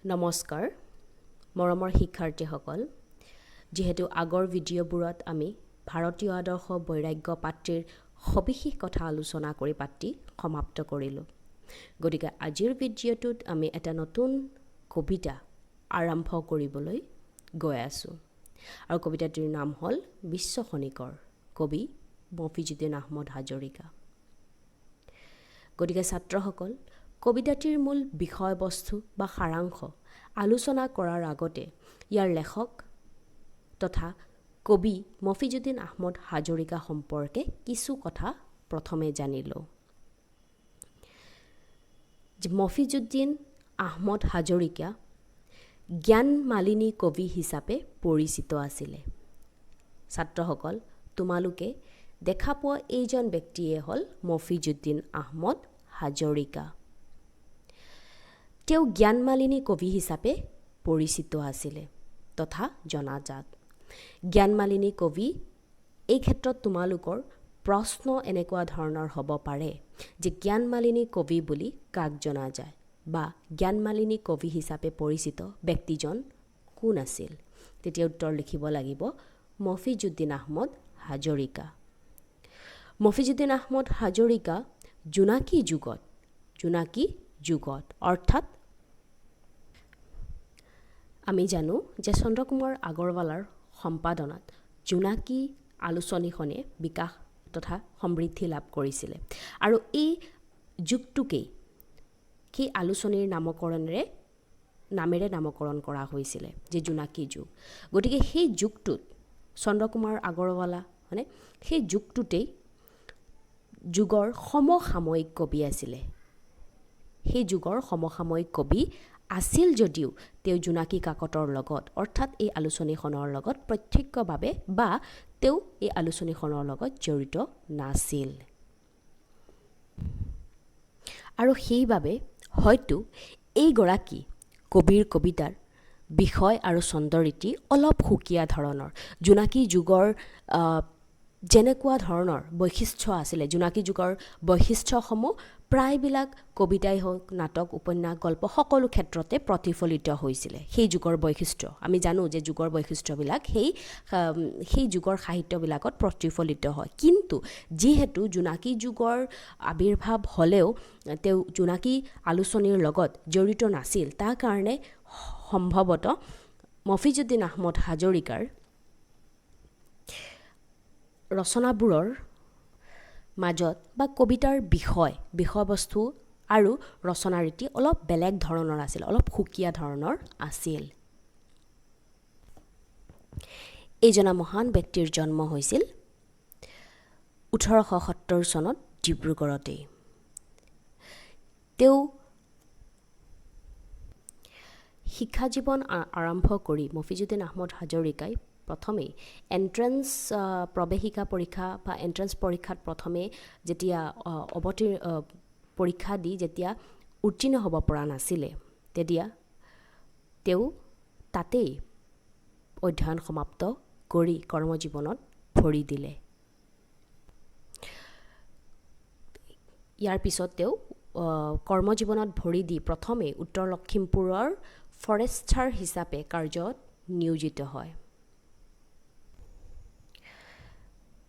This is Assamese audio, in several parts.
নমস্কাৰ মৰমৰ শিক্ষাৰ্থীসকল যেহেতু আগৰ ভিডিঅ'বোৰত আমি ভাৰতীয় আদৰ্শ বৈৰাগ্য পাত্ৰীৰ সবিশেষ কথা আলোচনা কৰি পাতি সমাপ্ত কৰিলোঁ গতিকে আজিৰ ভিডিঅ'টোত আমি এটা নতুন কবিতা আৰম্ভ কৰিবলৈ গৈ আছোঁ আৰু কবিতাটিৰ নাম হ'ল বিশ্ব খনিকৰ কবি মফিজুদ্দিন আহমদ হাজৰিকা গতিকে ছাত্ৰসকল কবিতাটিৰ মূল বিষয়বস্তু বা সাৰাংশ আলোচনা কৰাৰ আগতে ইয়াৰ লেখক তথা কবি মফিজুদ্দিন আহমদ হাজৰিকা সম্পৰ্কে কিছু কথা প্ৰথমে জানিলোঁ যে মফিজুদ্দিন আহমদ হাজৰিকা জ্ঞান মালিনী কবি হিচাপে পৰিচিত আছিলে ছাত্ৰসকল তোমালোকে দেখা পোৱা এইজন ব্যক্তিয়ে হ'ল মফিজুদ্দিন আহমদ হাজৰিকা তেওঁ জ্ঞান মালিনী কবি হিচাপে পৰিচিত আছিলে তথা জনাজাত জ্ঞান মালিনী কবি এই ক্ষেত্ৰত তোমালোকৰ প্ৰশ্ন এনেকুৱা ধৰণৰ হ'ব পাৰে যে জ্ঞান মালিনী কবি বুলি কাক জনা যায় বা জ্ঞান মালিনী কবি হিচাপে পৰিচিত ব্যক্তিজন কোন আছিল তেতিয়া উত্তৰ লিখিব লাগিব মফিজুদ্দিন আহমদ হাজৰিকা মফিজুদ্দিন আহমদ হাজৰিকা জোনাকী যুগত অৰ্থাৎ আমি জানো যে চন্দ্ৰকুমাৰ আগৰৱালাৰ সম্পাদনাত জোনাকী আলোচনীখনে বিকাশ তথা সমৃদ্ধি লাভ কৰিছিলে আৰু এই যুগটোকেই সেই আলোচনীৰ নামেৰে নামকৰণ কৰা হৈছিলে যে জোনাকী যুগ গতিকে সেই যুগটোত চন্দ্ৰকুমাৰ আগৰৱালা মানে সেই যুগটোতেই যুগৰ সমসাময়িক কবি আছিলে সেই যুগৰ সমসাময়িক কবি আছিল যদিও তেওঁ জোনাকী কাকতৰ লগত অৰ্থাৎ এই আলোচনীখনৰ লগত প্ৰত্যক্ষভাৱে বা তেওঁ এই আলোচনীখনৰ লগত জড়িত নাছিল আৰু সেইবাবে হয়তো এইগৰাকী কবিৰ কবিতাৰ বিষয় আৰু ছন্দৰীতি অলপ সুকীয়া ধৰণৰ জোনাকী যুগৰ যেনেকুৱা ধৰণৰ বৈশিষ্ট্য আছিলে জোনাকী যুগৰ বৈশিষ্ট্যসমূহ প্ৰায়বিলাক কবিতাই হওক নাটক উপন্যাস গল্প সকলো ক্ষেত্ৰতে প্ৰতিফলিত হৈছিলে সেই যুগৰ বৈশিষ্ট্য আমি জানো যে যুগৰ বৈশিষ্ট্যবিলাক সেই যুগৰ সাহিত্যবিলাকত প্ৰতিফলিত হয় কিন্তু যিহেতু জোনাকী যুগৰ আৱিৰ্ভাৱ হ'লেও তেওঁ জোনাকী আলোচনীৰ লগত জড়িত নাছিল তাৰ কাৰণে সম্ভৱতঃ মফিজুদ্দিন আহমদ হাজৰিকাৰ ৰচনাবোৰৰ মাজত বা কবিতাৰ বিষয়বস্তু আৰু ৰচনাৰীতি অলপ বেলেগ ধৰণৰ আছিল অলপ সুকীয়া ধৰণৰ আছিল এইজনা মহান ব্যক্তিৰ জন্ম হৈছিল 1870 চনত ডিব্ৰুগড়তে তেওঁ শিক্ষা জীৱন আৰম্ভ কৰি মফিজুদ্দিন আহমদ হাজৰিকাই প্ৰথমে এন্ট্ৰেন্স প্ৰৱেশিকা পৰীক্ষা বা এন্ট্ৰেন্স পৰীক্ষাত প্ৰথমে যেতিয়া পৰীক্ষা দি যেতিয়া উত্তীৰ্ণ হ'ব পৰা নাছিলে তেতিয়া তেওঁ তাতেই অধ্যয়ন সমাপ্ত কৰি কৰ্মজীৱনত ভৰি দিলে ইয়াৰ পিছত তেওঁ কৰ্মজীৱনত ভৰি দি প্ৰথমে উত্তৰ লখিমপুৰৰ ফৰেষ্টাৰ হিচাপে কাৰ্যত নিয়োজিত হয়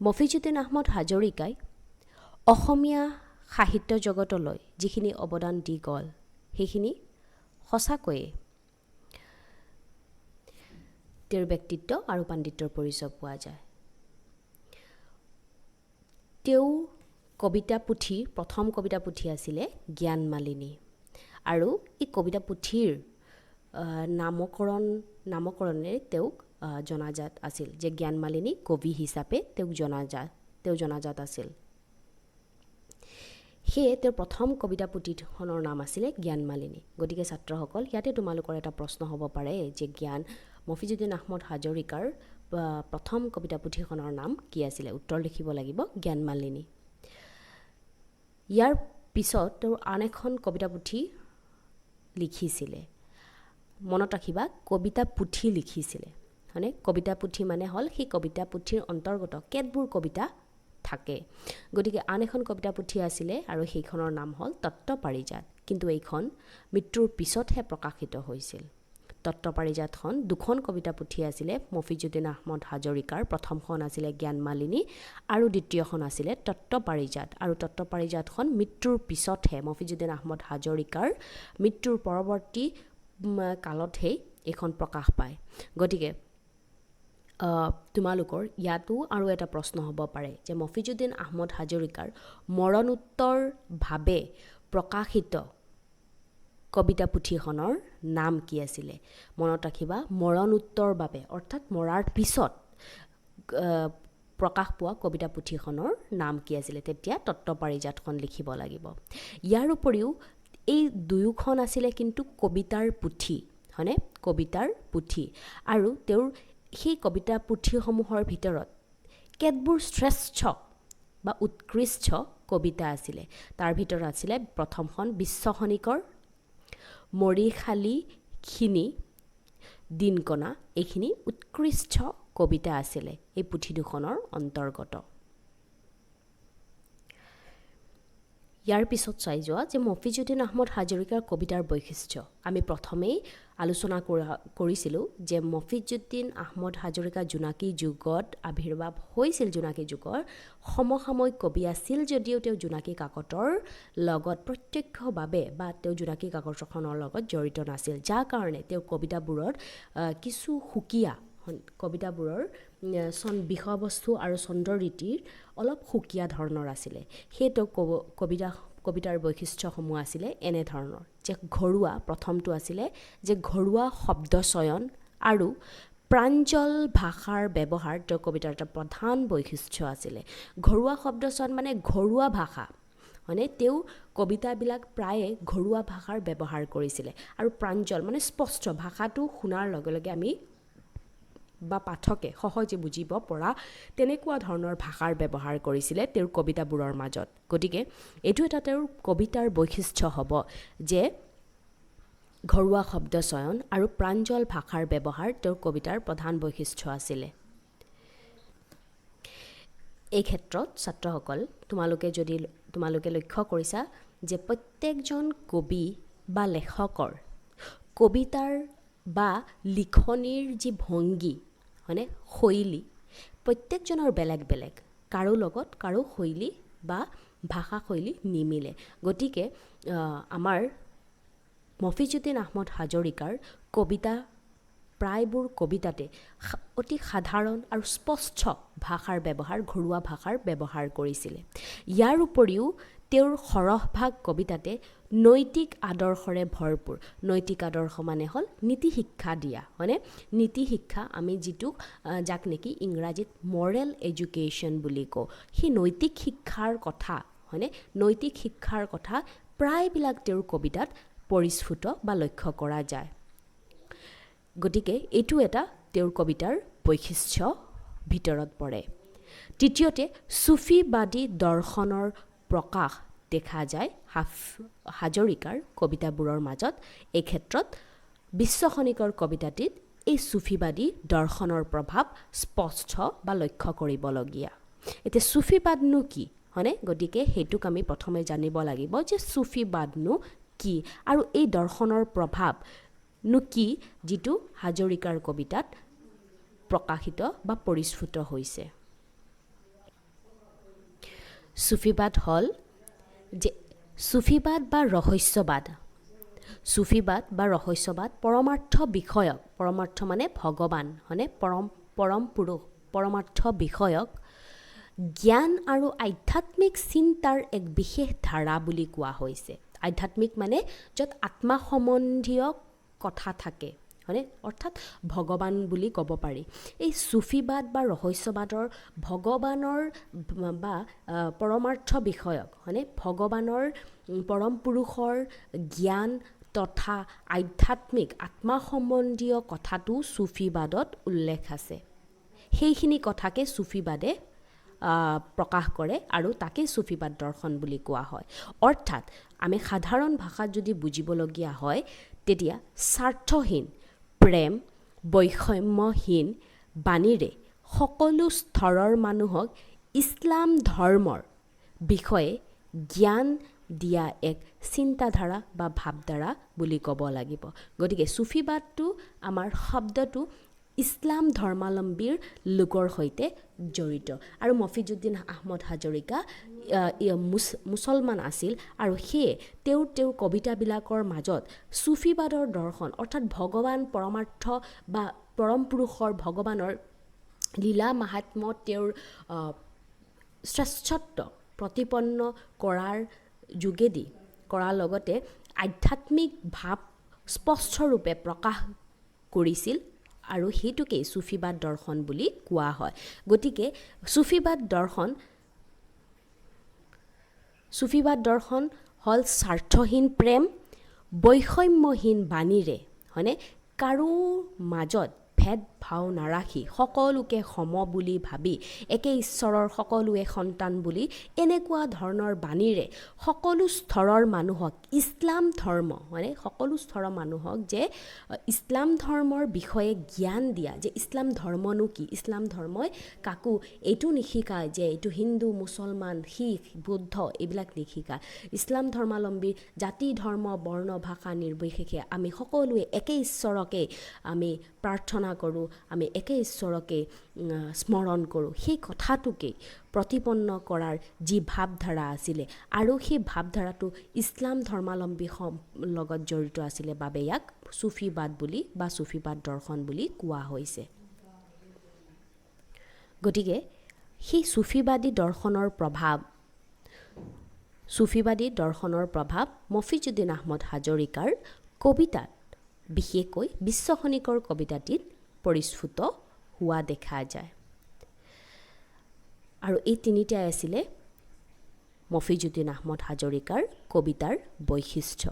মফিজুদ্দিন আহমদ হাজৰিকাই অসমীয়া সাহিত্য জগতলৈ যিখিনি অৱদান দি গ'ল সেইখিনি সঁচাকৈয়ে তেওঁৰ ব্যক্তিত্ব আৰু পাণ্ডিত্যৰ পৰিচয় পোৱা যায় তেওঁ প্ৰথম কবিতা পুথি আছিলে জ্ঞান মালিনী আৰু এই কবিতা পুথিৰ নামকৰণেৰে তেওঁক জনাজাত আছিল যে জ্ঞান মালিনী কবি হিচাপে তেওঁ জনাজাত আছিল সেয়ে তেওঁৰ প্ৰথম কবিতা পুথিখনৰ নাম আছিলে জ্ঞান মালিনী গতিকে ছাত্ৰসকল ইয়াতে তোমালোকৰ এটা প্ৰশ্ন হ'ব পাৰে যে মফিজুদ্দিন আহমদ হাজৰিকাৰ প্ৰথম কবিতা পুথিখনৰ নাম কি আছিলে উত্তৰ লিখিব লাগিব জ্ঞান মালিনী ইয়াৰ পিছত তেওঁ আন এখন কবিতা পুথি লিখিছিলে মনত ৰাখিবা কবিতা পুথি লিখিছিলে মানে কবিতা পুথি মানে হ'ল সেই কবিতা পুথিৰ অন্তৰ্গত কেতবোৰ কবিতা থাকে। গতিকে আন এখন কবিতা পুথি আছিলে আৰু সেইখনৰ নাম হ'ল তত্ত্ব পাৰিজাত, কিন্তু এইখন মৃত্যুৰ পিছতহে প্ৰকাশিত হৈছিল। তত্ত্ব পাৰিজাতখন দুখন কবিতা পুথি আছিলে মফিজুদ্দিন আহমদ হাজৰিকাৰ। প্ৰথমখন আছিলে জ্ঞানমালিনী আৰু দ্বিতীয়খন আছিলে তত্ত্ব পাৰিজাত। আৰু তত্ত্ব পাৰিজাতখন মৃত্যুৰ পিছতহে মফিজুদ্দিন আহমদ হাজৰিকাৰ মৃত্যুৰ পৰৱৰ্তী কালতহে এইখন প্ৰকাশ পায়। গতিকে তোমালোকৰ ইয়াতো আৰু এটা প্ৰশ্ন হ'ব পাৰে যে মফিজুদ্দিন আহমদ হাজৰিকাৰ মৰণোত্তৰভাৱে প্ৰকাশিত কবিতা পুথিখনৰ নাম কি আছিলে? মনত ৰাখিবা, মৰণোত্তৰ বাবে অৰ্থাৎ মৰাৰ পিছত প্ৰকাশ পোৱা কবিতা পুথিখনৰ নাম কি আছিলে? তেতিয়া তত্ত্ব পাৰিজাতখন লিখিব লাগিব। ইয়াৰ উপৰিও এই দুয়োখন আছিলে কিন্তু কবিতাৰ পুথি, হয়নে? কবিতাৰ পুথি। আৰু তেওঁৰ সেই কবিতা পুথিসমূহৰ ভিতৰত কেতবোৰ শ্ৰেষ্ঠ বা উৎকৃষ্ট কবিতা আছিলে। তাৰ ভিতৰত আছিলে প্ৰথমখন বিশ্বখনিকৰ, মৰিশালীখিনি, দিনকণা। এইখিনি উৎকৃষ্ট কবিতা আছিলে এই পুথি দুখনৰ অন্তৰ্গত। ইয়াৰ পিছত চাই যোৱা যে মফিজুদ্দিন আহমদ হাজৰিকাৰ কবিতাৰ বৈশিষ্ট্য। আমি প্ৰথমেই আলোচনা কৰিছিলোঁ যে মফিজুদ্দিন আহমদ হাজৰিকা জোনাকী যুগত আৱিৰ্ভাৱ হৈছিল। জোনাকী যুগৰ সমসাময়িক কবি আছিল যদিও তেওঁ জোনাকী কাকতৰ লগত প্ৰত্যক্ষভাৱে বা তেওঁ জোনাকী কাকতখনৰ লগত জড়িত নাছিল, যাৰ কাৰণে তেওঁৰ কবিতাবোৰত কিছু সুকীয়া কবিতাবোৰৰ বিষয়বস্তু আৰু ছন্দৰীতিৰ অলপ সুকীয়া ধৰণৰ আছিলে। সেইটো কবিতাৰ বৈশিষ্ট্যসমূহ আছিলে এনেধৰণৰ যে ঘৰুৱা, প্ৰথমটো আছিলে যে ঘৰুৱা শব্দ চয়ন আৰু প্ৰাঞ্জল ভাষাৰ ব্যৱহাৰ তেওঁৰ কবিতাৰ এটা প্ৰধান বৈশিষ্ট্য আছিলে। ঘৰুৱা শব্দ চয়ন মানে ঘৰুৱা ভাষা, মানে তেওঁ কবিতাবিলাক প্ৰায়ে ঘৰুৱা ভাষাৰ ব্যৱহাৰ কৰিছিলে। আৰু প্ৰাঞ্জল মানে স্পষ্ট, ভাষাটো শুনাৰ লগে লগে আমি বা পাঠকে সহজে বুজিব পৰা তেনেকুৱা ধৰণৰ ভাষাৰ ব্যৱহাৰ কৰিছিলে তেওঁৰ কবিতাবোৰৰ মাজত। গতিকে এইটো এটা তেওঁৰ কবিতাৰ বৈশিষ্ট্য হ'ব যে ঘৰুৱা শব্দ চয়ন আৰু প্ৰাঞ্জল ভাষাৰ ব্যৱহাৰ তেওঁৰ কবিতাৰ প্ৰধান বৈশিষ্ট্য আছিলে। এই ক্ষেত্ৰত ছাত্ৰসকল তোমালোকে লক্ষ্য কৰিছা যে প্ৰত্যেকজন কবি বা লেখকৰ কবিতাৰ বা লিখনিৰ যি ভংগী, হয়নে, শৈলী, প্ৰত্যেকজনৰ বেলেগ বেলেগ, কাৰো লগত কাৰো শৈলী বা ভাষা শৈলী নিমিলে। গতিকে আমাৰ মফিজুদ্দিন আহমদ হাজৰিকাৰ কবিতা প্ৰায়বোৰ কবিতাতে অতি সাধাৰণ আৰু স্পষ্ট ভাষাৰ ব্যৱহাৰ, ঘৰুৱা ভাষাৰ ব্যৱহাৰ কৰিছিলে। ইয়াৰ উপৰিও তেওঁৰ সৰহভাগ কবিতাতে নৈতিক আদৰ্শৰে ভৰপূৰ। নৈতিক আদৰ্শ মানে হ'ল নীতি শিক্ষা দিয়া, হয়নে? নীতি শিক্ষা আমি যাক নেকি ইংৰাজীত মৰেল এডুকেশ্যন বুলি কওঁ, সেই নৈতিক শিক্ষাৰ কথা, হয়নে? নৈতিক শিক্ষাৰ কথা প্ৰায়বিলাক তেওঁৰ কবিতাত পৰিস্ফুট বা লক্ষ্য কৰা যায়। গতিকে এইটো এটা তেওঁৰ কবিতাৰ বৈশিষ্ট্য ভিতৰত পৰে। তৃতীয়তে চুফীবাদী দৰ্শনৰ প্ৰকাশ দেখা যায় হাজৰিকাৰ কবিতাবোৰৰ মাজত। এই ক্ষেত্ৰত বিশ্বখনিকৰ কবিতাটিত এই চুফীবাদী দৰ্শনৰ প্ৰভাৱ স্পষ্ট বা লক্ষ্য কৰিবলগীয়া। এতিয়া চুফীবাদনো কি, হয়নে? গতিকে সেইটোক আমি প্ৰথমে জানিব লাগিব যে চুফীবাদনো কি আৰু এই দৰ্শনৰ প্ৰভাৱনো কি যিটো হাজৰিকাৰ কবিতাত প্ৰকাশিত বা পৰিস্ফুট হৈছে। চুফীবাদ হ'ল যে চুফীবাদ বা ৰহস্যবাদ। চুফীবাদ বা ৰহস্যবাদ পৰমাৰ্থ বিষয়ক, পৰমাৰ্থ মানে ভগৱান, হয়নে? পৰম পুৰুষ, পৰমাৰ্থ বিষয়ক জ্ঞান আৰু আধ্যাত্মিক চিন্তাৰ এক বিশেষ ধাৰা বুলি কোৱা হৈছে। আধ্যাত্মিক মানে য'ত আত্মা সম্বন্ধীয় কথা থাকে, হয়নে? অৰ্থাৎ ভগৱান বুলি ক'ব পাৰি। এই চুফীবাদ বা ৰহস্যবাদৰ ভগৱানৰ বা পৰমাৰ্থ বিষয়ক, হয়নে? ভগৱানৰ, পৰম পুৰুষৰ জ্ঞান তথা আধ্যাত্মিক আত্মা সম্বন্ধীয় কথাটো চুফীবাদত উল্লেখ আছে। সেইখিনি কথাকে চুফীবাদে প্ৰকাশ কৰে আৰু তাকে চুফীবাদ দৰ্শন বুলি কোৱা হয়। অৰ্থাৎ আমি সাধাৰণ ভাষাত যদি বুজিবলগীয়া হয় তেতিয়া স্বাৰ্থহীন প্ৰেম, বৈষম্যহীন বাণীৰে সকলো স্তৰৰ মানুহক ইছলাম ধৰ্মৰ বিষয়ে জ্ঞান দিয়া এক চিন্তাধাৰা বা ভাৱধাৰা বুলি ক'ব লাগিব। গতিকে চুফিবাদটো আমাৰ শব্দটো ইছলাম ধৰ্মাৱলম্বীৰ লোকৰ সৈতে জড়িত। আৰু মফিজুদ্দিন আহমদ হাজৰিকা মুছলমান আছিল আৰু সেয়ে তেওঁৰ কবিতাবিলাকৰ মাজত চুফিবাদৰ দৰ্শন অৰ্থাৎ ভগৱান পৰমাৰ্থ বা পৰম পুৰুষৰ ভগৱানৰ লীলা মাহাত্ম্য তেওঁৰ শ্ৰেষ্ঠত্ব প্ৰতিপন্ন কৰাৰ যোগেদি কৰাৰ লগতে আধ্যাত্মিক ভাৱ স্পষ্টৰূপে প্ৰকাশ কৰিছিল আৰু সেইটোকেই চুফিবাদ দৰ্শন বুলি কোৱা হয়। গতিকে চুফিবাদ দৰ্শন হ'ল স্বাৰ্থহীন প্ৰেম, বৈষম্যহীন বাণীৰে, হয়নে, কাৰো মাজত ভেদ ভাৱ নাৰাখি সকলোকে সম বুলি ভাবি একে ঈশ্বৰৰ সকলোৱে সন্তান বুলি এনেকুৱা ধৰণৰ বাণীৰে সকলো স্তৰৰ মানুহক ইছলাম ধৰ্ম, মানে সকলো স্তৰৰ মানুহক যে ইছলাম ধৰ্মৰ বিষয়ে জ্ঞান দিয়া, যে ইছলাম ধৰ্মনো কি, ইছলাম ধৰ্মই কাকো এইটো নিশিকায় যে এইটো হিন্দু, মুছলমান, শিখ, বৌদ্ধ এইবিলাক নিশিকায়। ইছলাম ধৰ্মাৱলম্বী জাতি, ধৰ্ম, বৰ্ণ, ভাষা নিৰ্বিশেষে আমি সকলোৱে একে ঈশ্বৰকে আমি প্ৰাৰ্থনা কৰোঁ, আমি একে ঈশ্বৰকে স্মৰণ কৰোঁ। সেই কথাটোকেই প্ৰতিপন্ন কৰাৰ যি ভাৱধাৰা আছিলে আৰু সেই ভাৱধাৰাটো ইছলাম ধৰ্মাৱলম্বী লগত জড়িত আছিলে বাবে ইয়াক চুফিবাদ বুলি বা চুফিবাদ দৰ্শন বুলি কোৱা হৈছে। গতিকে সেই চুফিবাদী দৰ্শনৰ প্ৰভাৱ মফিজুদ্দিন আহমদ হাজৰিকাৰ কবিতাত, বিশেষকৈ বিশ্বখনিকৰ কবিতাটিত পৰিস্ফুট হোৱা দেখা যায়। আৰু এই তিনিটাই আছিলে মফিজুদ্দিন আহমদ হাজৰিকাৰ কবিতাৰ বৈশিষ্ট্য।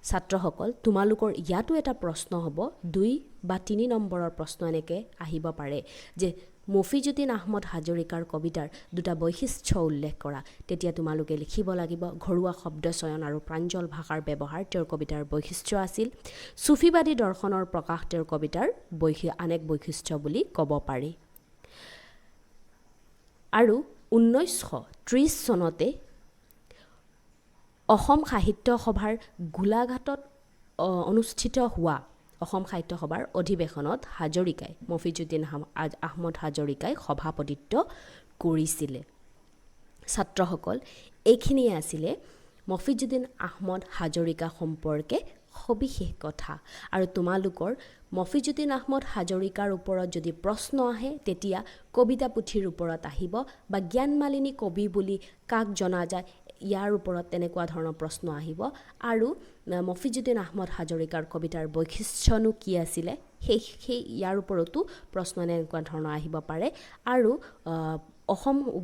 ছাত্ৰসকল, তোমালোকৰ ইয়াতো এটা প্ৰশ্ন হ'ব, 2 বা 3 নম্বৰৰ প্ৰশ্ন এনেকৈ আহিব পাৰে যে মফিজুদ্দিন আহমদ হাজৰিকাৰ কবিতাৰ 2টা বৈশিষ্ট্য উল্লেখ কৰা। তেতিয়া তোমালোকে লিখিব লাগিব ঘৰুৱা শব্দ চয়ন আৰু প্ৰাঞ্জল ভাষাৰ ব্যৱহাৰ তেওঁৰ কবিতাৰ বৈশিষ্ট্য আছিল। চুফিবাদী দৰ্শনৰ প্ৰকাশ তেওঁৰ কবিতাৰ আন এক বৈশিষ্ট্য বুলি ক'ব পাৰি। আৰু 1930 চনতে অসম সাহিত্য সভাৰ গোলাঘাটত অনুষ্ঠিত হোৱা অসম সাহিত্য সভাৰ অধিৱেশনত মফিজুদ্দিন আহমদ হাজৰিকাই সভাপতিত্ব কৰিছিলে। ছাত্ৰসকল, এইখিনিয়ে আছিলে মফিজুদ্দিন আহমদ হাজৰিকা সম্পৰ্কে সবিশেষ কথা। আৰু তোমালোকৰ মফিজুদ্দিন আহমদ হাজৰিকাৰ ওপৰত যদি প্ৰশ্ন আহে তেতিয়া কবিতা পুথিৰ ওপৰত আহিব বা জ্ঞানমালিনী কবি বুলি কাক জনা যায় ইয়াৰ ওপৰত তেনেকুৱা ধৰণৰ প্ৰশ্ন আহিব। আৰু মফিজুদ্দিন আহমদ হাজৰিকাৰ কবিতাৰ বৈশিষ্ট্যনো কি আছিলে সেই ইয়াৰ ওপৰতো প্ৰশ্ন এনেকুৱা ধৰণৰ আহিব পাৰে। আৰু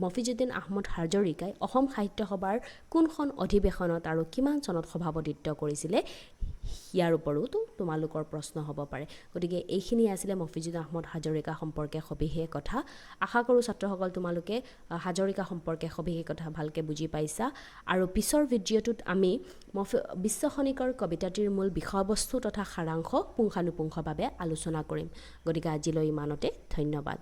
মফিজুদ্দিন আহমদ হাজৰিকাই অসম সাহিত্য সভাৰ কোনখন অধিৱেশনত আৰু কিমান চনত সভাপতিত্ব কৰিছিলে ইয়াৰ ওপৰতো তোমালোকৰ প্ৰশ্ন হ'ব পাৰে। গতিকে এইখিনি আছিলে মফিজুদ্দিন আহমদ হাজৰিকা সম্পৰ্কে সবিশেষ কথা। আশা কৰোঁ ছাত্ৰসকল তোমালোকে হাজৰিকা সম্পৰ্কে সবিশেষ কথা ভালকৈ বুজি পাইছা। আৰু পিছৰ ভিডিঅ'টোত আমি বিশ্বখনিকৰ কবিতাটিৰ মূল বিষয়বস্তু তথা সাৰাংশ পুংখানুপুংখভাৱে আলোচনা কৰিম। গতিকে আজিলৈ ইমানতে, ধন্যবাদ।